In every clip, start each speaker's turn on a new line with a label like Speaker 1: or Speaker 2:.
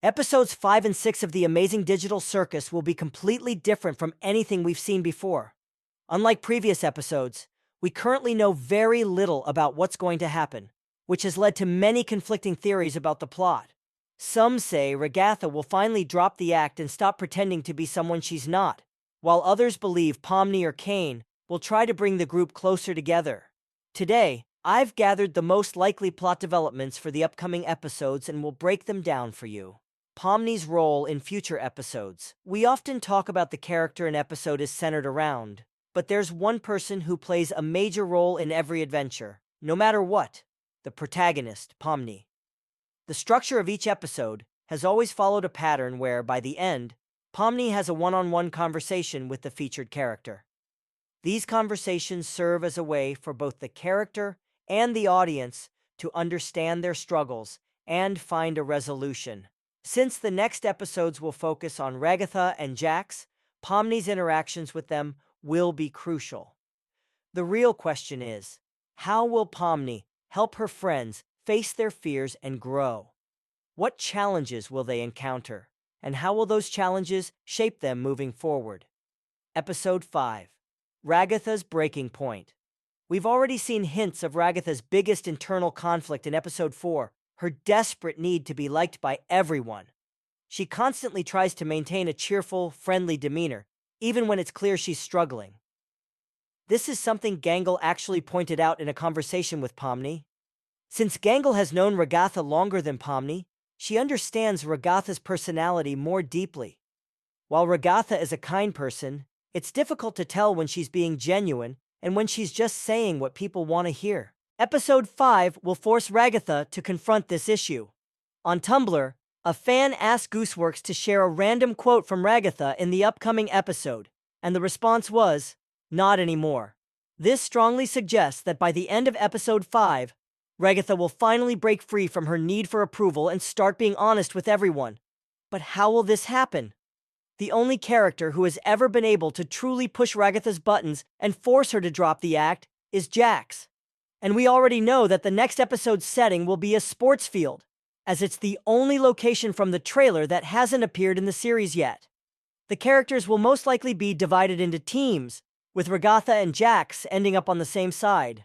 Speaker 1: Episodes 5 and 6 of the amazing digital circus will be completely different from anything we've seen before. Unlike previous episodes, we currently know very little about what's going to happen, which has led to many conflicting theories about the plot. Some say Ragatha will finally drop the act and stop pretending to be someone she's not, while others believe Pomni or Kane will try to bring the group closer together. Today, I've gathered the most likely plot developments for the upcoming episodes and will break them down for you. Pomni's role in future episodes. We often talk about the character an episode is centered around, but there's one person who plays a major role in every adventure, no matter what: the protagonist, Pomni. The structure of each episode has always followed a pattern where, by the end, Pomni has a one-on-one conversation with the featured character. These conversations serve as a way for both the character and the audience to understand their struggles and find a resolution. Since the next episodes will focus on Ragatha and Jax, Pomni's interactions with them will be crucial. The real question is, how will Pomni help her friends face their fears and grow? What challenges will they encounter, and how will those challenges shape them moving forward? Episode 5. Ragatha's Breaking Point. We've already seen hints of Ragatha's biggest internal conflict in Episode 4, her desperate need to be liked by everyone. She constantly tries to maintain a cheerful, friendly demeanor, even when it's clear she's struggling. This is something Gangle actually pointed out in a conversation with Pomni. Since Gangle has known Ragatha longer than Pomni, she understands Ragatha's personality more deeply. While Ragatha is a kind person, it's difficult to tell when she's being genuine and when she's just saying what people want to hear. Episode 5 will force Ragatha to confront this issue. On Tumblr, a fan asked Gooseworks to share a random quote from Ragatha in the upcoming episode, and the response was, "Not anymore." This strongly suggests that by the end of Episode 5, Ragatha will finally break free from her need for approval and start being honest with everyone. But how will this happen? The only character who has ever been able to truly push Ragatha's buttons and force her to drop the act is Jax. And we already know that the next episode's setting will be a sports field, as it's the only location from the trailer that hasn't appeared in the series yet. The characters will most likely be divided into teams, with Ragatha and Jax ending up on the same side.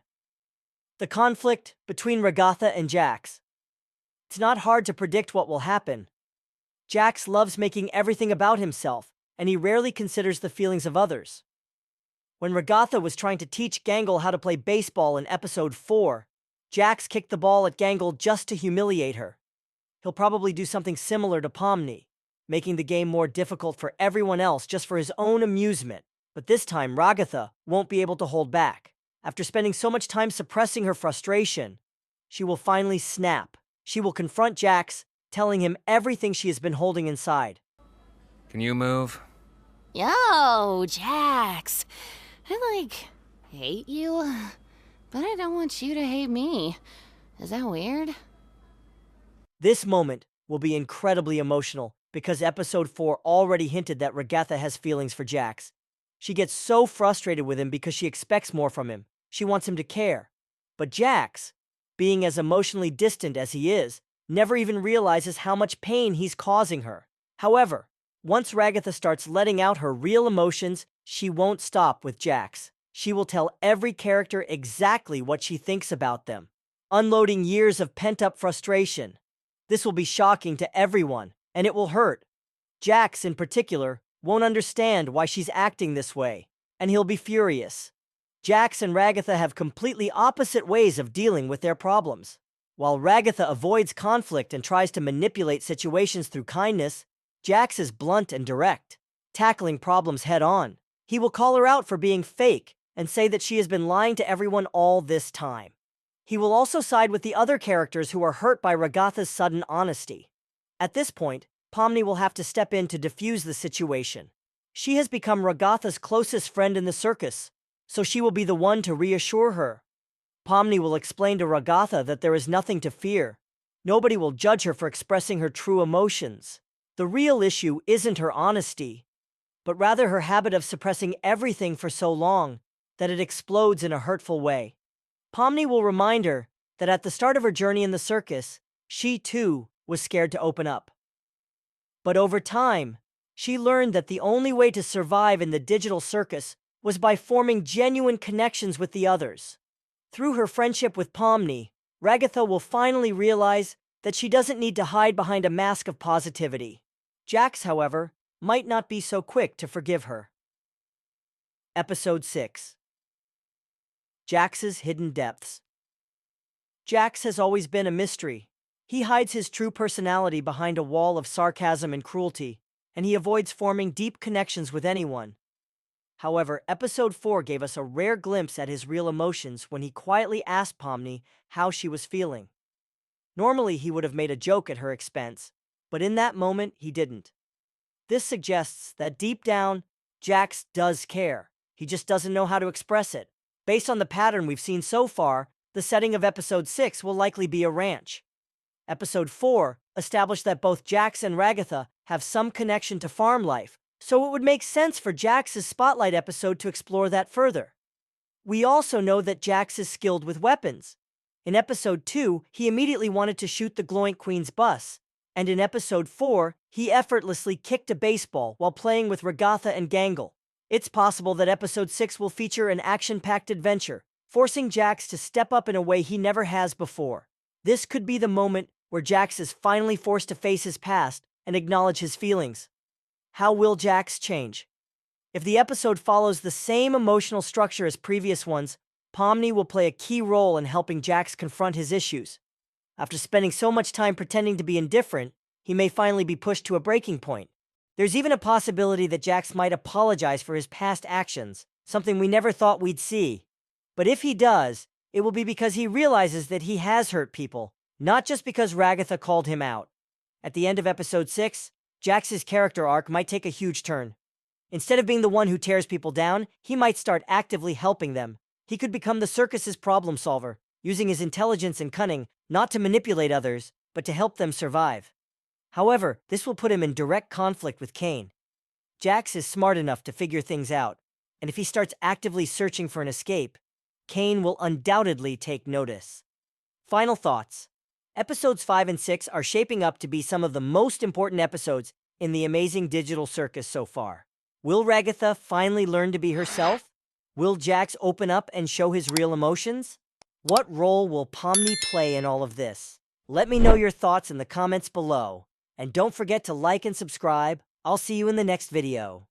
Speaker 1: The conflict between Ragatha and Jax. It's not hard to predict what will happen. Jax loves making everything about himself, and he rarely considers the feelings of others. When Ragatha was trying to teach Gangle how to play baseball in Episode 4, Jax kicked the ball at Gangle just to humiliate her. He'll probably do something similar to Pomni, making the game more difficult for everyone else just for his own amusement. But this time, Ragatha won't be able to hold back. After spending so much time suppressing her frustration, she will finally snap. She will confront Jax, telling him everything she has been holding inside.
Speaker 2: Can you move?
Speaker 3: Yo, Jax. I, hate you, but I don't want you to hate me. Is that weird?
Speaker 1: This moment will be incredibly emotional because Episode 4 already hinted that Ragatha has feelings for Jax. She gets so frustrated with him because she expects more from him. She wants him to care. But Jax, being as emotionally distant as he is, never even realizes how much pain he's causing her. However, once Ragatha starts letting out her real emotions, she won't stop with Jax. She will tell every character exactly what she thinks about them, unloading years of pent-up frustration. This will be shocking to everyone, and it will hurt. Jax, in particular, won't understand why she's acting this way, and he'll be furious. Jax and Ragatha have completely opposite ways of dealing with their problems. While Ragatha avoids conflict and tries to manipulate situations through kindness, Jax is blunt and direct, tackling problems head-on. He will call her out for being fake and say that she has been lying to everyone all this time. He will also side with the other characters who are hurt by Ragatha's sudden honesty. At this point, Pomni will have to step in to defuse the situation. She has become Ragatha's closest friend in the circus, so she will be the one to reassure her. Pomni will explain to Ragatha that there is nothing to fear. Nobody will judge her for expressing her true emotions. The real issue isn't her honesty, but rather her habit of suppressing everything for so long that it explodes in a hurtful way. Pomni will remind her that at the start of her journey in the circus, she too was scared to open up. But over time, she learned that the only way to survive in the digital circus was by forming genuine connections with the others. Through her friendship with Pomni, Ragatha will finally realize that she doesn't need to hide behind a mask of positivity. Jax, however, might not be so quick to forgive her. Episode 6. Jax's Hidden Depths. Jax has always been a mystery. He hides his true personality behind a wall of sarcasm and cruelty, and he avoids forming deep connections with anyone. However, Episode 4 gave us a rare glimpse at his real emotions when he quietly asked Pomni how she was feeling. Normally, he would have made a joke at her expense, but in that moment, he didn't. This suggests that deep down, Jax does care. He just doesn't know how to express it. Based on the pattern we've seen so far, the setting of Episode 6 will likely be a ranch. Episode 4 established that both Jax and Ragatha have some connection to farm life, so it would make sense for Jax's Spotlight episode to explore that further. We also know that Jax is skilled with weapons. In Episode 2, he immediately wanted to shoot the Gloink Queen's bus, and in Episode 4, he effortlessly kicked a baseball while playing with Ragatha and Gangle. It's possible that Episode 6 will feature an action-packed adventure, forcing Jax to step up in a way he never has before. This could be the moment where Jax is finally forced to face his past and acknowledge his feelings. How will Jax change? If the episode follows the same emotional structure as previous ones, Pomni will play a key role in helping Jax confront his issues. After spending so much time pretending to be indifferent, he may finally be pushed to a breaking point. There's even a possibility that Jax might apologize for his past actions, something we never thought we'd see. But if he does, it will be because he realizes that he has hurt people, not just because Ragatha called him out. At the end of Episode 6, Jax's character arc might take a huge turn. Instead of being the one who tears people down, he might start actively helping them. He could become the circus's problem solver, using his intelligence and cunning not to manipulate others, but to help them survive. However, this will put him in direct conflict with Kane. Jax is smart enough to figure things out, and if he starts actively searching for an escape, Kane will undoubtedly take notice. Final thoughts. Episodes 5 and 6 are shaping up to be some of the most important episodes in the amazing digital circus so far. Will Ragatha finally learn to be herself? Will Jax open up and show his real emotions? What role will Pomni play in all of this? Let me know your thoughts in the comments below. And don't forget to like and subscribe. I'll see you in the next video.